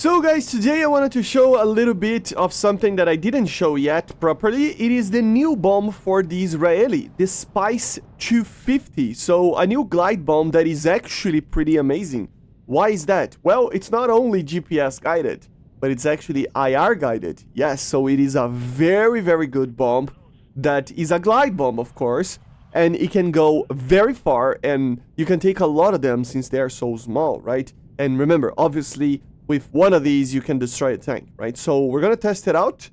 So guys, today I wanted to show a little bit of something that I didn't show yet properly. It is the new bomb for the Israeli, the Spice 250. So a new glide bomb that is actually pretty amazing. Why is that? Well, it's not only GPS guided, but it's actually IR guided. Yes, so it is a very good bomb that is a glide bomb, of course. And it can go very far, and you can take a lot of them since they are so small, right? And remember, obviously, with one of these, you can destroy a tank, right? So we're gonna test it out,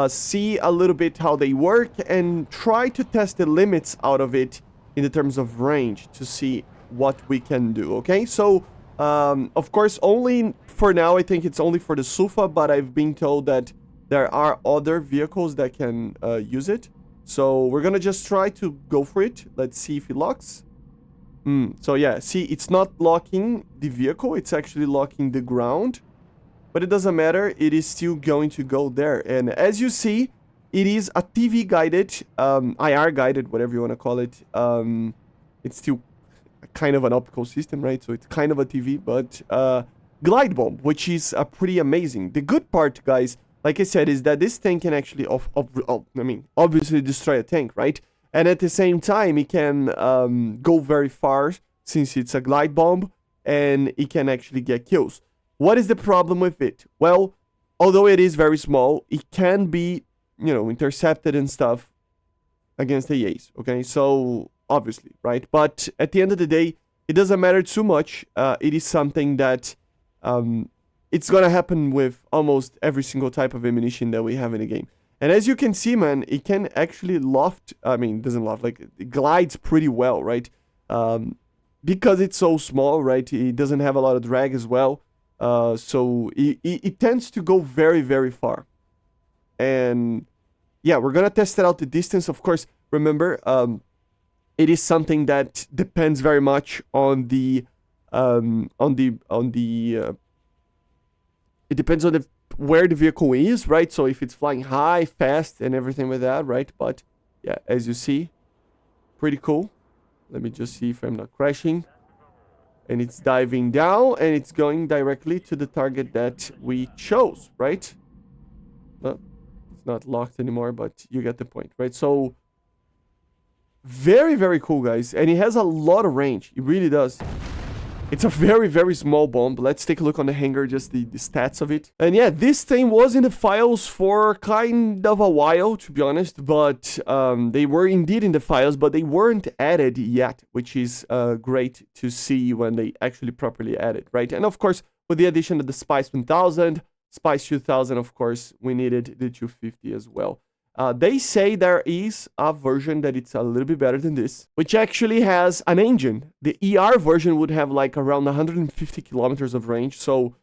see a little bit how they work, and try to test the limits out of it in the terms of range to see what we can do, okay? So, of course, only for now, I think it's only for the Sufa, but I've been told that there are other vehicles that can use it. So we're gonna just try to go for it. Let's see if it locks. So yeah, see, it's not locking the vehicle, it's actually locking the ground. But it doesn't matter, it is still going to go there. And as you see, it is a TV guided, IR guided, whatever you want to call it. It's still kind of an optical system, right? So it's kind of a TV, but glide bomb, which is pretty amazing. The good part, guys, like I said, is that this thing can actually, obviously destroy a tank, right? And at the same time, it can go very far since it's a glide bomb, and it can actually get kills. What is the problem with it? Well, although it is very small, it can be, intercepted and stuff against AAs, okay? So, obviously, right? But at the end of the day, it doesn't matter too much. It is something that it's gonna happen with almost every single type of ammunition that we have in the game. And as you can see, man, it can actually doesn't loft, like, it glides pretty well, right? Because it's so small, right? It doesn't have a lot of drag as well. So it tends to go very far. And yeah, we're gonna test it out the distance. Of course, remember, it is something that depends very much on the it depends on where the vehicle is, right? So if it's flying high, fast, and everything with that, right? But yeah, as you see, pretty cool. Let me just see if I'm not crashing. And it's diving down, and it's going directly to the target that we chose, right? Well, it's not locked anymore, but you get the point, right? So very cool, guys. And it has a lot of range. It really does. It's a very small bomb. Let's take a look on the hanger, just the stats of it. And yeah, this thing was in the files for kind of a while, to be honest. But they were indeed in the files, but they weren't added yet, which is great to see when they actually properly added, right? And of course, with the addition of the Spice 1000, Spice 2000, of course, we needed the 250 as well. They say there is a version that it's a little bit better than this, which actually has an engine. The ER version would have like around 150 kilometers of range, so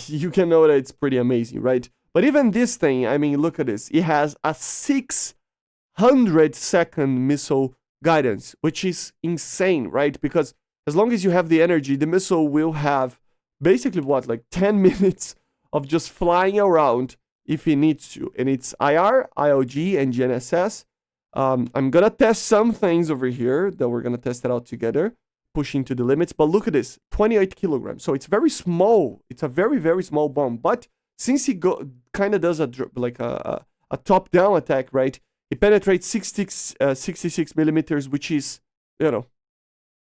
you can know that it's pretty amazing, right? But even this thing, I mean, look at this. It has a 600-second missile guidance, which is insane, right? Because as long as you have the energy, the missile will have basically what, like 10 minutes of just flying around if it needs to. And it's IR, IOG, and GNSS. I'm gonna test some things over here that we're gonna test it out together, pushing to the limits. But look at this, 28 kilograms. So it's very small. It's a very small bomb. But since it kind of does a top-down attack, right? It penetrates 66 millimeters, which is,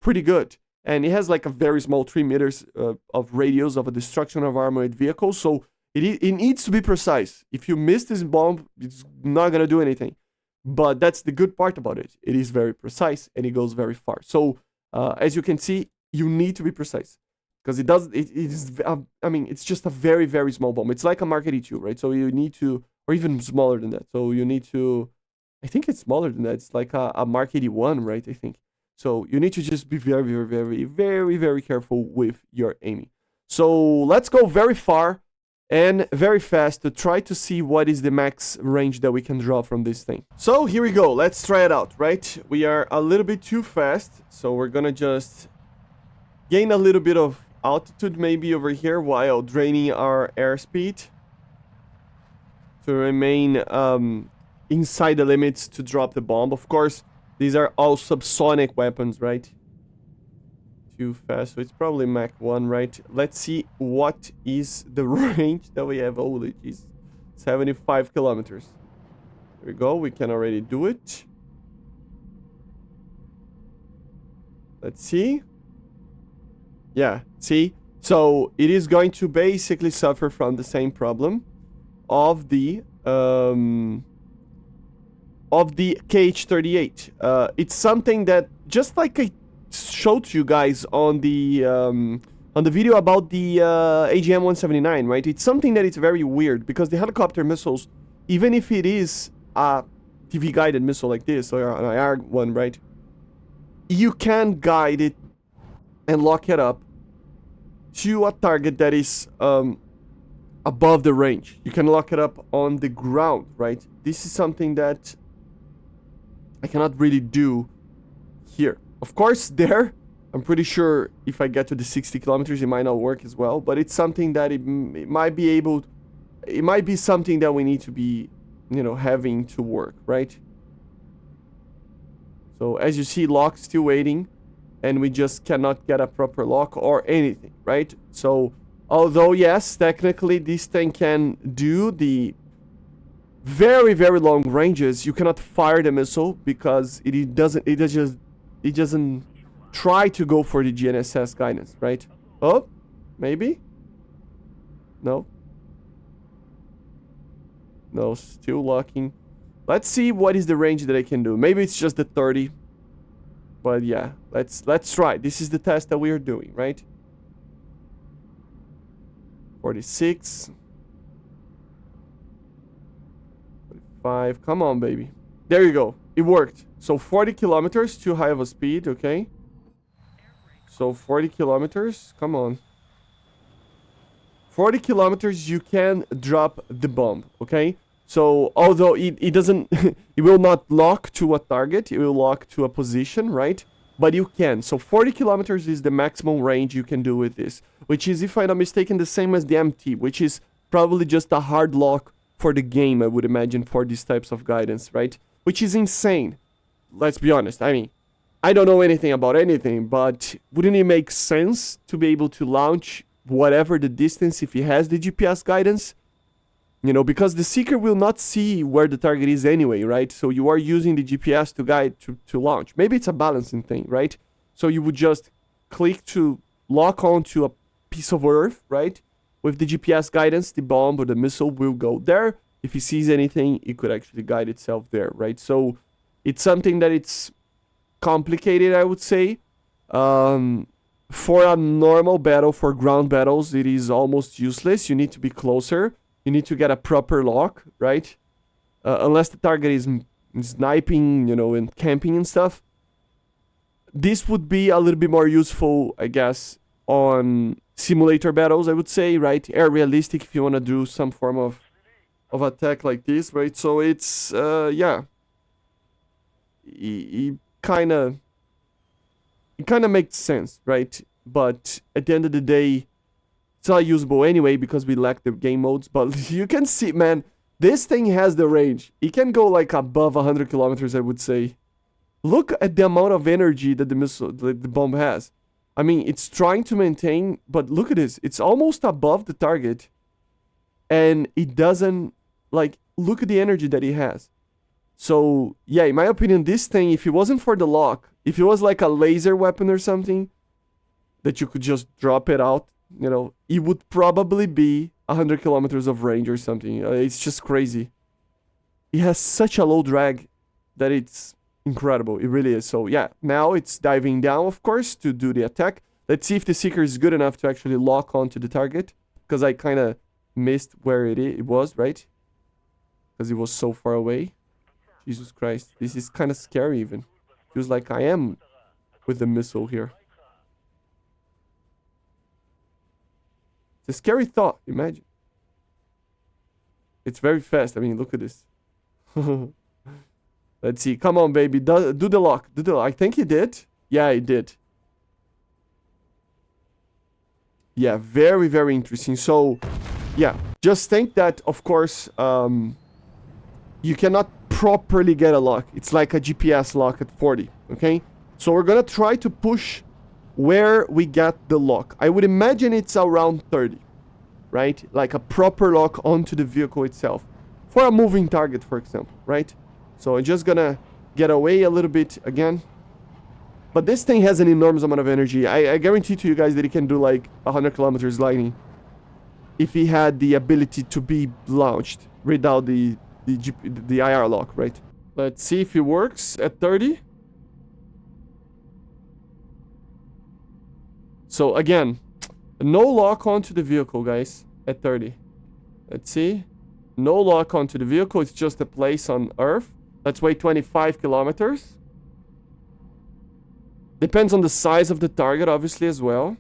pretty good. And it has like a very small 3 meters of radius of a destruction of armored vehicles. So it needs to be precise. If you miss this bomb, it's not going to do anything. But that's the good part about it. It is very precise, and it goes very far. So, as you can see, you need to be precise. Because it's just a very small bomb. It's like a Mark 82, right? So you need to, or even smaller than that. So you need to, I think it's smaller than that. It's like a Mark 81, right? I think. So you need to just be very careful with your aiming. So let's go very far and very fast to try to see what is the max range that we can draw from this thing. So here we go. Let's try it out, right? We are a little bit too fast, so we're gonna just gain a little bit of altitude maybe over here while draining our airspeed to remain inside the limits to drop the bomb. Of course, these are all subsonic weapons, right? too fast, so it's probably Mach 1, right? Let's see what is the range that we have. Holy jeez. 75 kilometers. There we go. We can already do it. Let's see. Yeah, see? So it is going to basically suffer from the same problem of the KH-38. It's something that, just like I showed you guys on the video about the AGM-179, right? It's something that is very weird because the helicopter missiles, even if it is a TV-guided missile like this, or an IR one, right? You can guide it and lock it up to a target that is above the range. You can lock it up on the ground, right? This is something that I cannot really do here. Of course, there, I'm pretty sure if I get to the 60 kilometers, it might not work as well, but it's something that it might be able, it might be something that we need to be, you know, having to work, right? So as you see, lock still waiting, and we just cannot get a proper lock or anything, right? So although yes, technically this thing can do the very, very long ranges, you cannot fire the missile because it doesn't try to go for the GNSS guidance, right? Oh, maybe? No. No, still locking. Let's see what is the range that I can do. Maybe it's just the 30. But yeah, let's try. This is the test that we are doing, right? 46. 45. Come on, baby. There you go. It worked. So 40 kilometers, too high of a speed, okay? So 40 kilometers. Come on. 40 kilometers, you can drop the bomb, okay? So although it doesn't, it will not lock to a target, it will lock to a position, right? But you can. So 40 kilometers is the maximum range you can do with this, which is, if I'm not mistaken, the same as the MT, which is probably just a hard lock for the game, I would imagine, for these types of guidance, right? Which is insane. Let's be honest. I mean, I don't know anything about anything, but wouldn't it make sense to be able to launch whatever the distance if it has the GPS guidance? You know, because the Seeker will not see where the target is anyway, right? So you are using the GPS to guide to launch. Maybe it's a balancing thing, right? So you would just click to lock onto a piece of earth, right? With the GPS guidance, the bomb or the missile will go there. If it sees anything, it could actually guide itself there, right? So it's something that it's complicated, I would say. For a normal battle, for ground battles, it is almost useless. You need to be closer. You need to get a proper lock, right? Unless the target is sniping, you know, and camping and stuff. This would be a little bit more useful, I guess, on simulator battles, I would say, right? Air realistic if you want to do some form of attack like this, right? So it's, yeah. It kind of makes sense, right? But at the end of the day, it's not usable anyway because we lack the game modes. But you can see, man, this thing has the range. It can go like above 100 kilometers, I would say. Look at the amount of energy that the bomb has. I mean, it's trying to maintain, but look at this. It's almost above the target. And it doesn't, like, look at the energy that it has. So, yeah, in my opinion, this thing, if it wasn't for the lock, if it was like a laser weapon or something, that you could just drop it out, you know, it would probably be 100 kilometers of range or something. It's just crazy. It has such a low drag that it's incredible. It really is. So, yeah, now it's diving down, of course, to do the attack. Let's see if the Seeker is good enough to actually lock onto the target. Because I kind of missed where it was, right? Because it was so far away. Jesus Christ. This is kind of scary even. Feels like I am with the missile here. It's a scary thought, imagine. It's very fast. I mean, look at this. Let's see. Come on, baby. Do the lock. Do the lock. I think he did. Yeah, he did. Yeah, very, very interesting. So, yeah. Just think that, of course, you cannot properly get a lock. It's like a GPS lock at 40, okay? So we're gonna try to push where we get the lock. I would imagine it's around 30, right? Like a proper lock onto the vehicle itself. For a moving target, for example, right? So I'm just gonna get away a little bit again. But this thing has an enormous amount of energy. I guarantee to you guys that it can do like 100 kilometers lightning if he had the ability to be launched without the IR lock, right? Let's see if it works at 30. So again, no lock onto the vehicle, guys, at 30. Let's see. No lock onto the vehicle. It's just a place on Earth. Let's wait 25 kilometers. Depends on the size of the target, obviously, as well.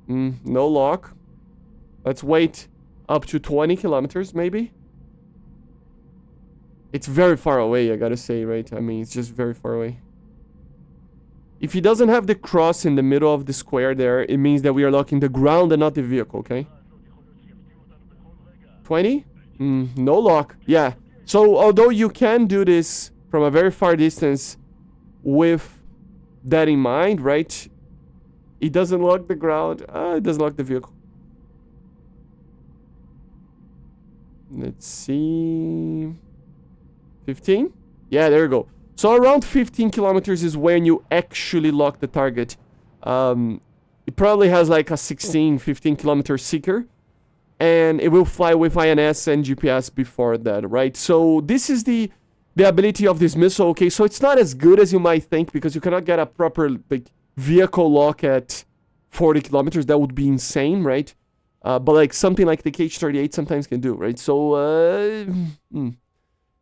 No lock. Let's wait up to 20 kilometers, maybe. It's very far away, I gotta say, right? I mean, it's just very far away. If he doesn't have the cross in the middle of the square there, it means that we are locking the ground and not the vehicle, okay? 20? No lock. Yeah. So, although you can do this from a very far distance with that in mind, right? It doesn't lock the ground. It doesn't lock the vehicle. Let's see. 15? Yeah, there you go. So around 15 kilometers is when you actually lock the target. It probably has like a 16, 15 kilometer seeker. And it will fly with INS and GPS before that, right? So this is the ability of this missile. Okay, so it's not as good as you might think because you cannot get a proper like vehicle lock at 40 kilometers. That would be insane, right? But like something like the KH-38 sometimes can do, right? So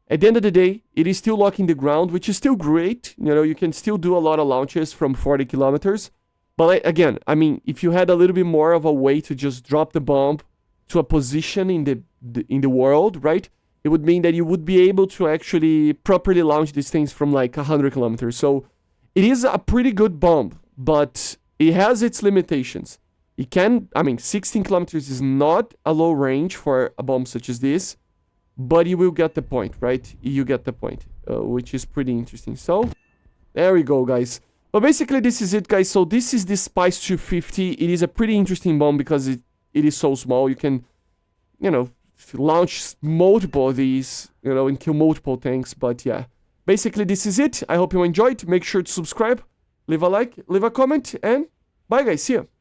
at the end of the day, it is still locking the ground, which is still great. You know, you can still do a lot of launches from 40 kilometers. But again, I mean, if you had a little bit more of a way to just drop the bomb to a position in the world, right? It would mean that you would be able to actually properly launch these things from like 100 kilometers. So it is a pretty good bomb, but it has its limitations. It can, I mean, 16 kilometers is not a low range for a bomb such as this, but you will get the point, right? You get the point, which is pretty interesting. So there we go, guys. But basically, this is it, guys. So this is the Spice 250. It is a pretty interesting bomb because it is so small. You can, you know, launch multiple of these, you know, and kill multiple tanks. But yeah, basically, this is it. I hope you enjoyed. Make sure to subscribe, leave a like, leave a comment, and bye, guys. See ya.